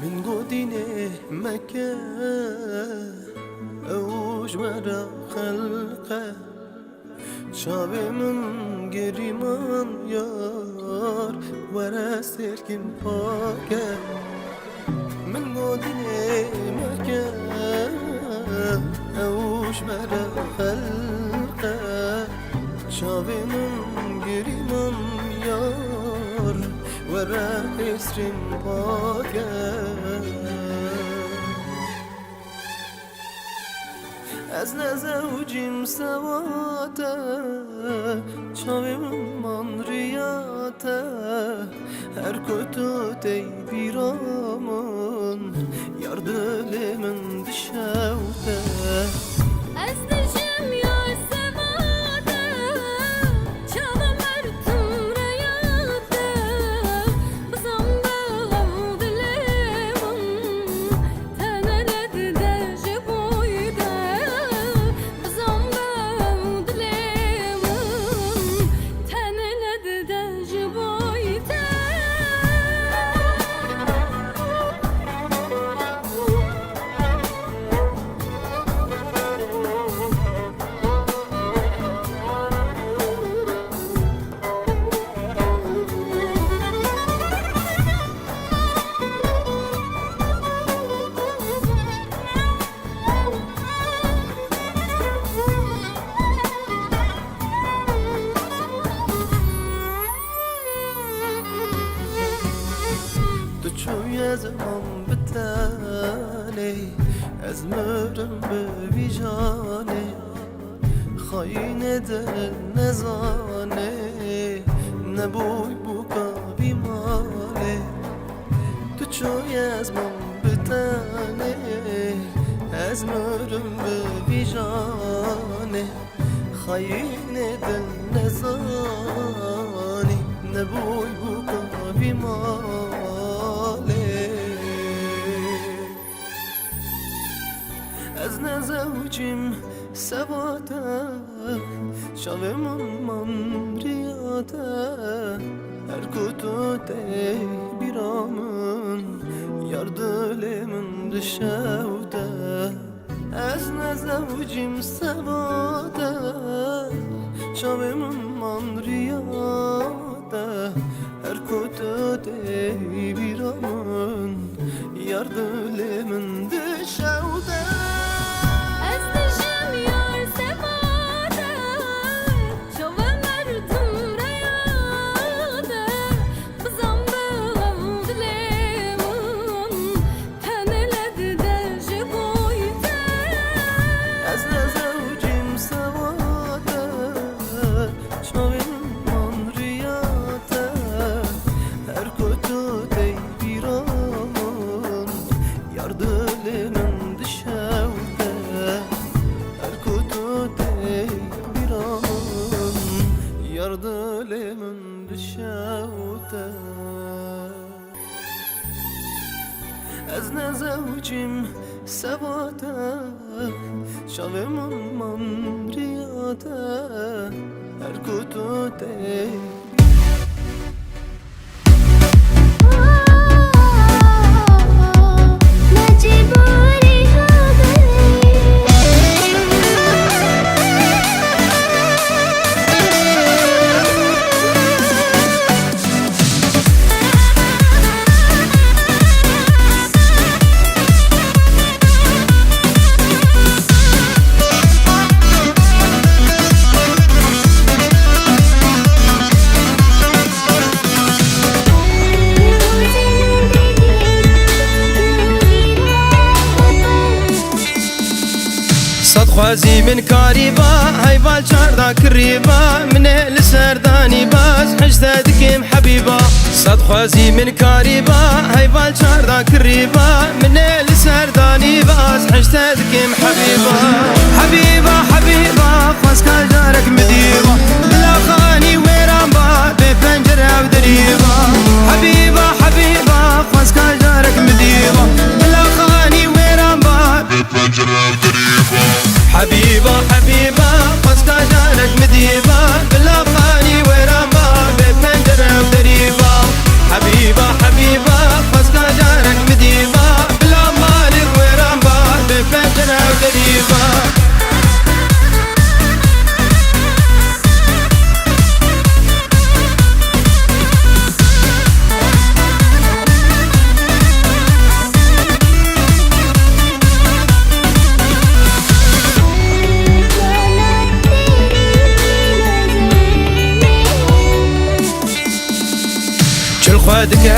من قدينه مكة اوج مرا خلقه شابه من گریمان یار ورا سرکم پاکه من قدينه مكة اوج مرا خلقه شابه من گریمان یار ورا سرکم پاکه از نزوجیم سواته چاویم من ریاته هر کتو تی بیرامون یار دل من دشوته از نجم یار سواته چاوم مرتم ریاته بزم بغم دلمون تنلد دج بویده بزم بغم دلمون تنلد دج بویده چوی زمان بتالی از مرم بویجانی خاین دل نزانه نبوی بوکا بیمالی تو چوی از من بتالی از مرم بویجانی خاین دل نزانی نبوی بوکا بیمالی از نزوجیم سواته شاوه من ریاته هر کتو تی بیرامون یار دل من دشوته از نزوجیم سواته شاوه من ریاته هر کتو تی بیرامون یار دل من دشوته دل من دشوته از نزوجیم سواته شاوه من ریاته هر کتو تی خوازی من کاری با هیوال چاردا کریبا منه لسردانی باز حجده دکیم حبیبا صد خوازی من کاری با هیوال چاردا کریبا منه لسردانی باز حجده دکیم حبیبا حبیبا حبیبا خواز کال دارک مدیبا بلا خانی ویران با به پنجره و دریبا حبیبا حبیبا خواز کال دارک مدیبا بلا خانی ویران با به پنجره و دریبا حبيبة حبيبة قصدا جانك مديبة بلا خاني ورما ببنجرة ودريبة حبيبة حبيبة قصدا جانك مديبة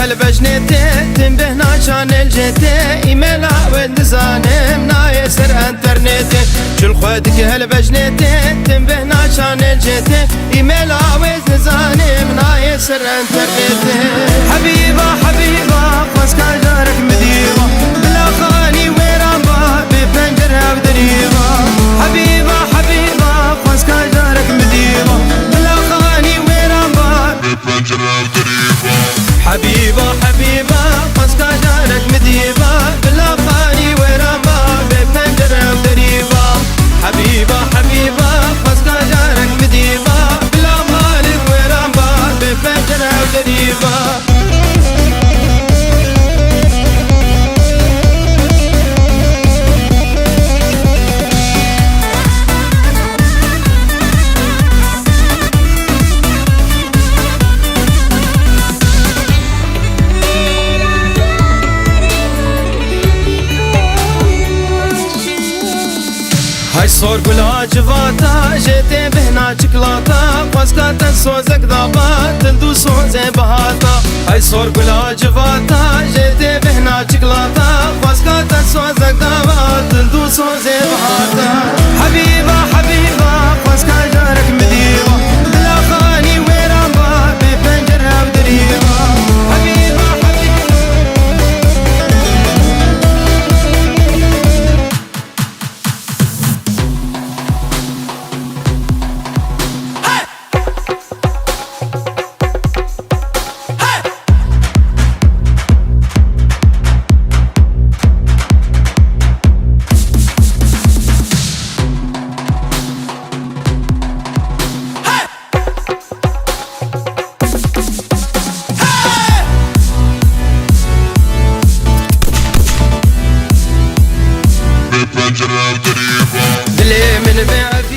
هالبجنتي تنبه ناشان الجتي إيميلا ودزانم ناي سر انترنتي شل خودك هالبجنتي تنبه ناشان الجتي إيميلا ودزانم ناي سر انترنتي حبيبة حبيبة قوسكا جارك مديبة بلا خاني ويرامبا بفنجرها ودريبة حبيبة حبيبة قوسكا جارك مديبة بلا خاني ويرامبا بفنجرها ودريبة حبيبة حبيبة قوسكا جارك مديبة بلا خاني ويرامبا بفنجرها ودريبة حبيبة حبيبة قوسكا جارك مديبة بلا خاني ويرامبا بفنجرها ودريبة هاي صور قلا جواتا جيتي بهنا شكلاتا قوسكا تنسوزك ضابا تندو سوزي بهاتا هاي صور قلا جواتا جيتي بهنا شكلاتا قوسكا تنسوزك ضابا تندو سوزي بهاتا حبيبة حبيبة قوسكا جارك مديبة بلا خاني ويرامبا بفنجرها ودريبة حبيبة حبيبة دلي من بعدي